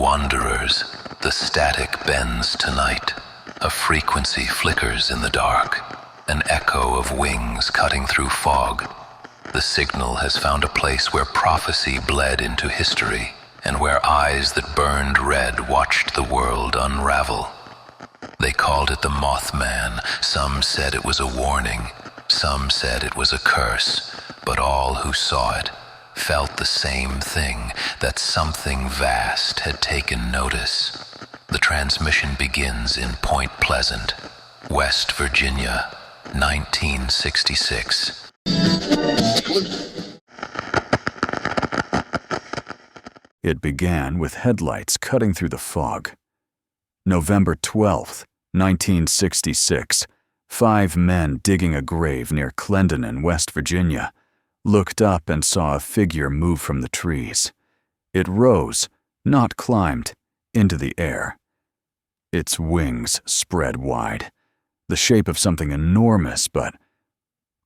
Wanderers, the static bends tonight. A frequency flickers in the dark, an echo of wings cutting through fog. The signal has found a place where prophecy bled into history, and where eyes that burned red watched the world unravel. They called it the Mothman. Some said it was a warning, some said it was a curse, but all who saw it felt the same thing, that something vast had taken notice. The transmission begins in Point Pleasant, West Virginia, 1966. It began with headlights cutting through the fog. November 12th, 1966, 5 men digging a grave near Clendenin, West Virginia, looked up and saw a figure move from the trees. It rose, not climbed, into the air. Its wings spread wide, the shape of something enormous, but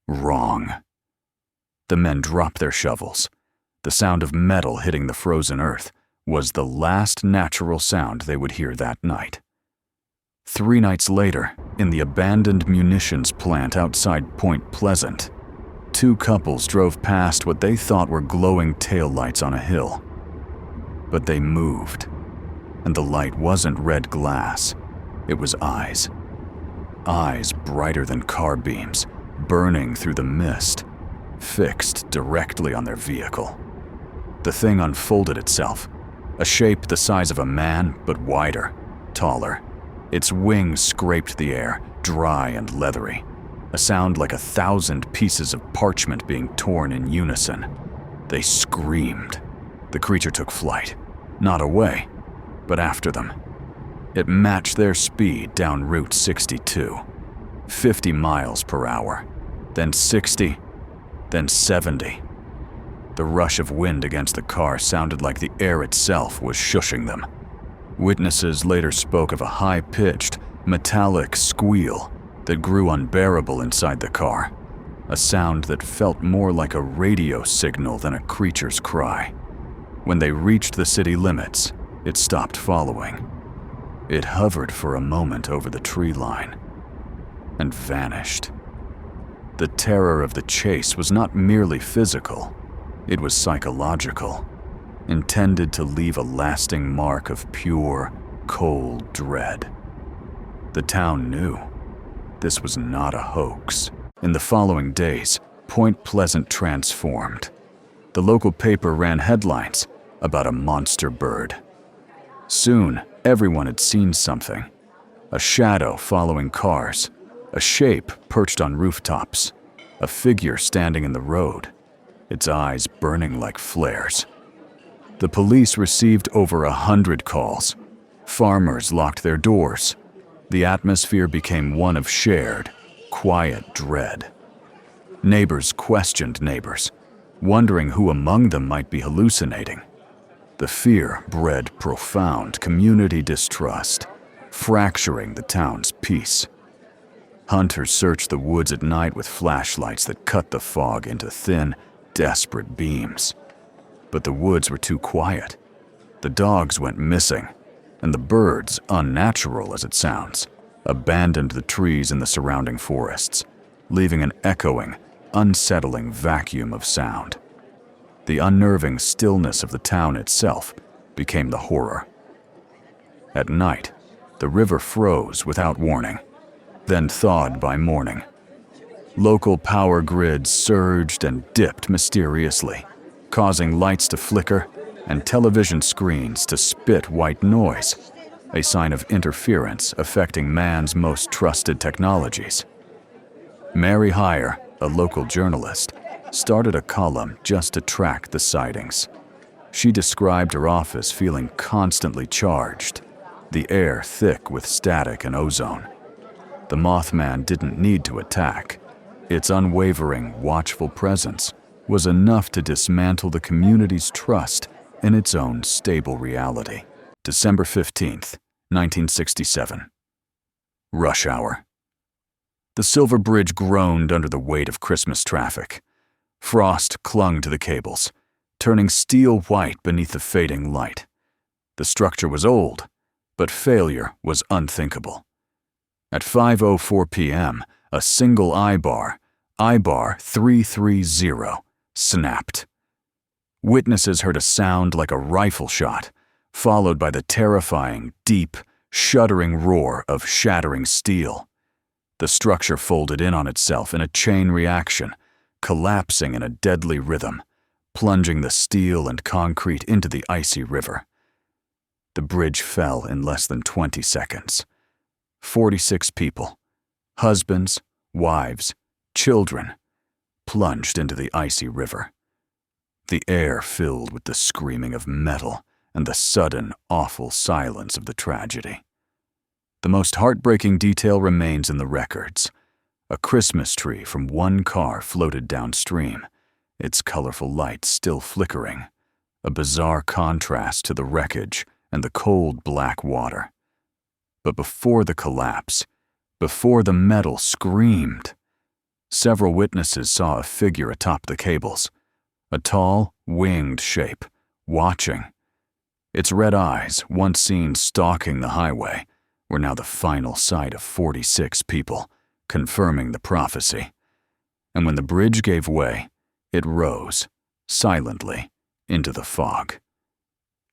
wrong. The men dropped their shovels. The sound of metal hitting the frozen earth was the last natural sound they would hear that night. 3 nights later, in the abandoned munitions plant outside Point Pleasant, 2 couples drove past what they thought were glowing taillights on a hill. But they moved, and the light wasn't red glass, it was eyes. Eyes brighter than car beams, burning through the mist, fixed directly on their vehicle. The thing unfolded itself, a shape the size of a man, but wider, taller. Its wings scraped the air, dry and leathery, a sound like 1,000 pieces of parchment being torn in unison. They screamed. The creature took flight, not away, but after them. It matched their speed down Route 62, 50 miles per hour, then 60, then 70. The rush of wind against the car sounded like the air itself was shushing them. Witnesses later spoke of a high-pitched, metallic squeal that grew unbearable inside the car, a sound that felt more like a radio signal than a creature's cry. When they reached the city limits, it stopped following. It hovered for a moment over the tree line and vanished. The terror of the chase was not merely physical, it was psychological, intended to leave a lasting mark of pure, cold dread. The town knew this was not a hoax. In the following days, Point Pleasant transformed. The local paper ran headlines about a monster bird. Soon, everyone had seen something. A shadow following cars, a shape perched on rooftops, a figure standing in the road, its eyes burning like flares. The police received over 100 calls. Farmers locked their doors. The atmosphere became one of shared, quiet dread. Neighbors questioned neighbors, wondering who among them might be hallucinating. The fear bred profound community distrust, fracturing the town's peace. Hunters searched the woods at night with flashlights that cut the fog into thin, desperate beams. But the woods were too quiet. The dogs went missing, and the birds, unnatural as it sounds, abandoned the trees in the surrounding forests, leaving an echoing, unsettling vacuum of sound. The unnerving stillness of the town itself became the horror. At night, the river froze without warning, then thawed by morning. Local power grids surged and dipped mysteriously, causing lights to flicker and television screens to spit white noise, a sign of interference affecting man's most trusted technologies. Mary Heyer, a local journalist, started a column just to track the sightings. She described her office feeling constantly charged, the air thick with static and ozone. The Mothman didn't need to attack. Its unwavering, watchful presence was enough to dismantle the community's trust in its own stable reality. December 15th, 1967. Rush hour. The Silver Bridge groaned under the weight of Christmas traffic. Frost clung to the cables, turning steel white beneath the fading light. The structure was old, but failure was unthinkable. At 5:04 p.m., a single eyebar 330, snapped. Witnesses heard a sound like a rifle shot, followed by the terrifying, deep, shuddering roar of shattering steel. The structure folded in on itself in a chain reaction, collapsing in a deadly rhythm, plunging the steel and concrete into the icy river. The bridge fell in less than 20 seconds. 46 people, husbands, wives, children, plunged into the icy river. The air filled with the screaming of metal and the sudden, awful silence of the tragedy. The most heartbreaking detail remains in the records. A Christmas tree from one car floated downstream, its colorful lights still flickering, a bizarre contrast to the wreckage and the cold black water. But before the collapse, before the metal screamed, several witnesses saw a figure atop the cables, a tall, winged shape, watching. Its red eyes, once seen stalking the highway, were now the final sight of 46 people, confirming the prophecy. And when the bridge gave way, it rose, silently, into the fog.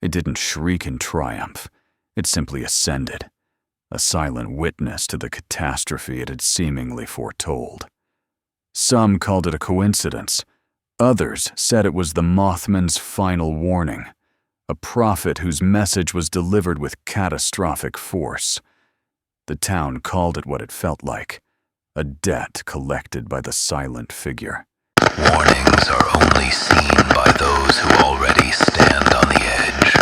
It didn't shriek in triumph. It simply ascended, a silent witness to the catastrophe it had seemingly foretold. Some called it a coincidence. Others said it was the Mothman's final warning, a prophet whose message was delivered with catastrophic force. The town called it what it felt like, a debt collected by the silent figure. Warnings are only seen by those who already stand on the edge.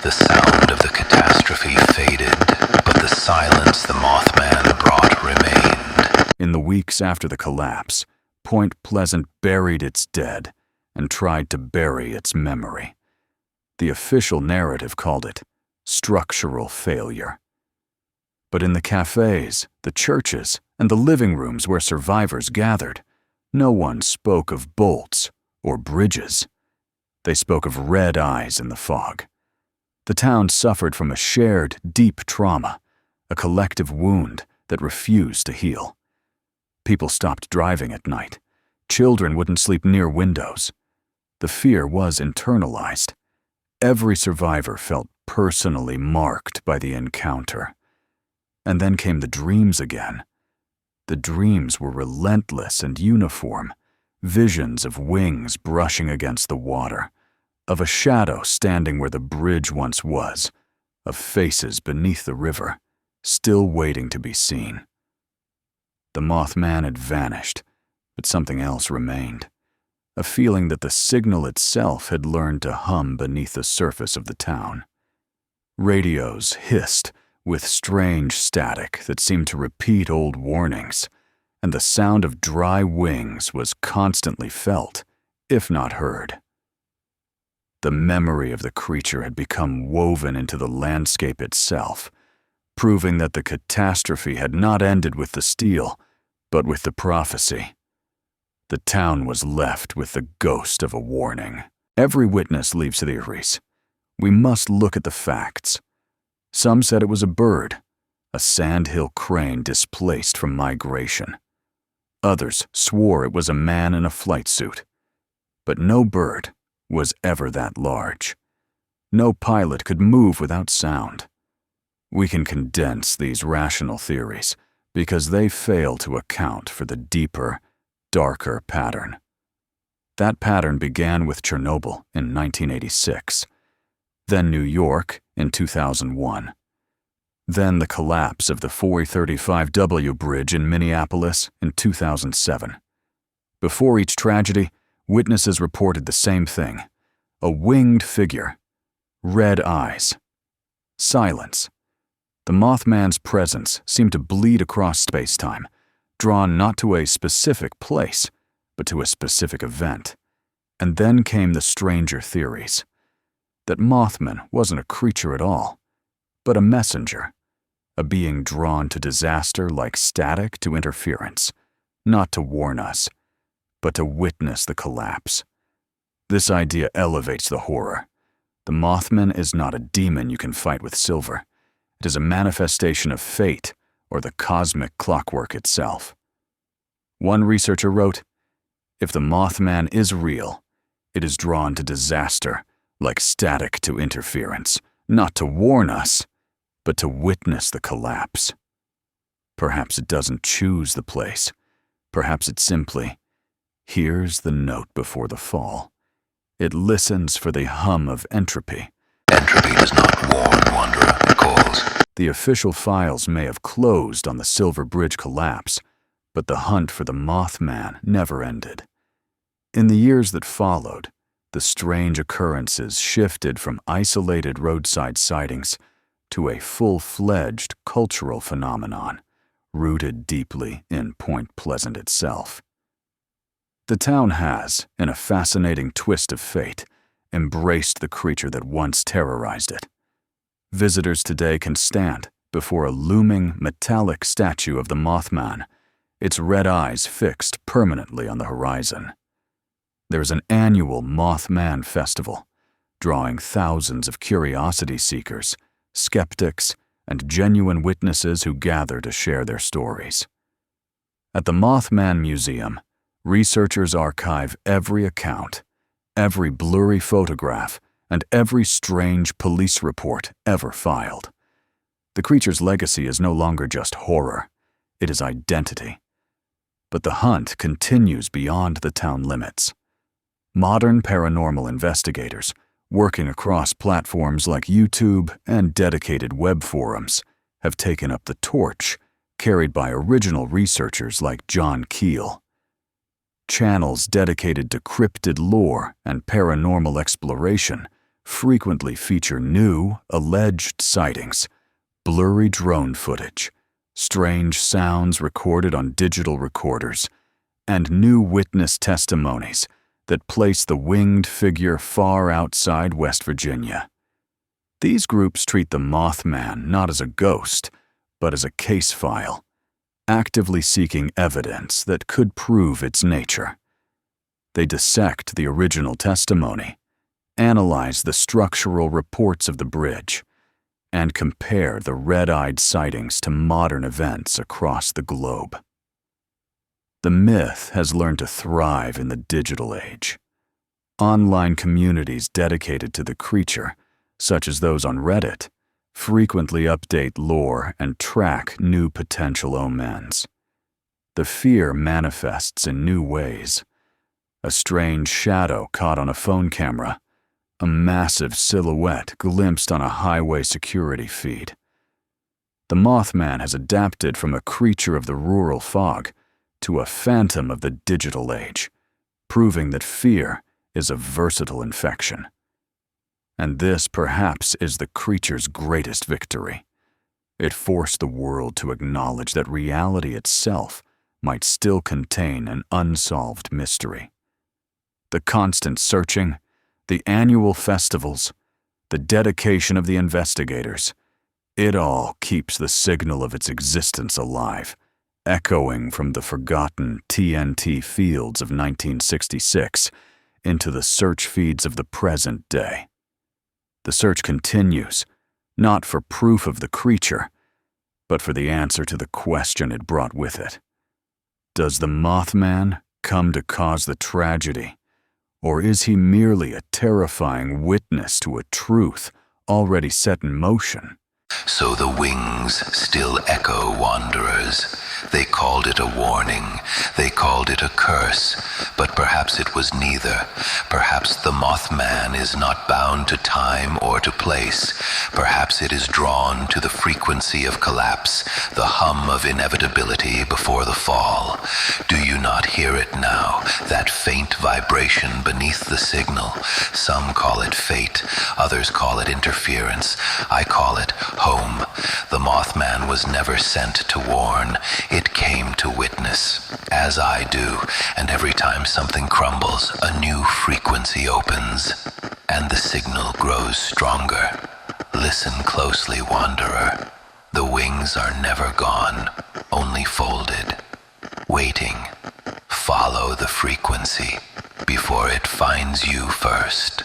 The sound of the catastrophe faded, but the silence the Mothman brought remained. In the weeks after the collapse, Point Pleasant buried its dead and tried to bury its memory. The official narrative called it structural failure. But in the cafes, the churches, and the living rooms where survivors gathered, no one spoke of bolts or bridges. They spoke of red eyes in the fog. The town suffered from a shared, deep trauma, a collective wound that refused to heal. People stopped driving at night. Children wouldn't sleep near windows. The fear was internalized. Every survivor felt personally marked by the encounter. And then came the dreams again. The dreams were relentless and uniform, visions of wings brushing against the water, of a shadow standing where the bridge once was, of faces beneath the river, still waiting to be seen. The Mothman had vanished, but something else remained, a feeling that the signal itself had learned to hum beneath the surface of the town. Radios hissed with strange static that seemed to repeat old warnings, and the sound of dry wings was constantly felt, if not heard. The memory of the creature had become woven into the landscape itself, proving that the catastrophe had not ended with the steel, but with the prophecy. The town was left with the ghost of a warning. Every witness leaves theories. We must look at the facts. Some said it was a bird, a sandhill crane displaced from migration. Others swore it was a man in a flight suit. But no bird was ever that large. No pilot could move without sound. We can condense these rational theories because they fail to account for the deeper, darker pattern. That pattern began with Chernobyl in 1986, then New York in 2001, then the collapse of the 435W bridge in Minneapolis in 2007. Before each tragedy, witnesses reported the same thing: a winged figure, red eyes, silence. The Mothman's presence seemed to bleed across space-time, drawn not to a specific place, but to a specific event. And then came the stranger theories. That Mothman wasn't a creature at all, but a messenger, a being drawn to disaster like static to interference, not to warn us, but to witness the collapse. This idea elevates the horror. The Mothman is not a demon you can fight with silver. It is a manifestation of fate or the cosmic clockwork itself. One researcher wrote, "If the Mothman is real, it is drawn to disaster like static to interference, not to warn us, but to witness the collapse. Perhaps it doesn't choose the place. Perhaps it simply hears the note before the fall. It listens for the hum of entropy." Entropy does not warn, wanderer, it calls. The official files may have closed on the Silver Bridge collapse, but the hunt for the Mothman never ended. In the years that followed, the strange occurrences shifted from isolated roadside sightings to a full-fledged cultural phenomenon, rooted deeply in Point Pleasant itself. The town has, in a fascinating twist of fate, embraced the creature that once terrorized it. Visitors today can stand before a looming metallic statue of the Mothman, its red eyes fixed permanently on the horizon. There is an annual Mothman festival, drawing thousands of curiosity seekers, skeptics, and genuine witnesses who gather to share their stories. At the Mothman Museum, researchers archive every account, every blurry photograph, and every strange police report ever filed. The creature's legacy is no longer just horror, it is identity. But the hunt continues beyond the town limits. Modern paranormal investigators, working across platforms like YouTube and dedicated web forums, have taken up the torch, carried by original researchers like John Keel. Channels dedicated to cryptid lore and paranormal exploration frequently feature new, alleged sightings, blurry drone footage, strange sounds recorded on digital recorders, and new witness testimonies that place the winged figure far outside West Virginia. These groups treat the Mothman not as a ghost, but as a case file, actively seeking evidence that could prove its nature. They dissect the original testimony, analyze the structural reports of the bridge, and compare the red-eyed sightings to modern events across the globe. The myth has learned to thrive in the digital age. Online communities dedicated to the creature, such as those on Reddit, frequently update lore and track new potential omens. The fear manifests in new ways. A strange shadow caught on a phone camera, a massive silhouette glimpsed on a highway security feed. The Mothman has adapted from a creature of the rural fog to a phantom of the digital age, proving that fear is a versatile infection. And this, perhaps, is the creature's greatest victory. It forced the world to acknowledge that reality itself might still contain an unsolved mystery. The constant searching, the annual festivals, the dedication of the investigators, it all keeps the signal of its existence alive, echoing from the forgotten TNT fields of 1966 into the search feeds of the present day. The search continues, not for proof of the creature, but for the answer to the question it brought with it. Does the Mothman come to cause the tragedy, or is he merely a terrifying witness to a truth already set in motion? So the wings still echo, wanderers. They called it a warning, they called it a curse, but perhaps it was neither. Perhaps the Mothman is not bound to time or to place. Perhaps it is drawn to the frequency of collapse, the hum of inevitability before the fall. Do you not hear it now, that faint vibration beneath the signal? Some call it fate, others call it interference. I call it home. The Mothman was never sent to warn. It came to witness, as I do, and every time something crumbles, a new frequency opens, and the signal grows stronger. Listen closely, wanderer. The wings are never gone, only folded, waiting. Follow the frequency before it finds you first.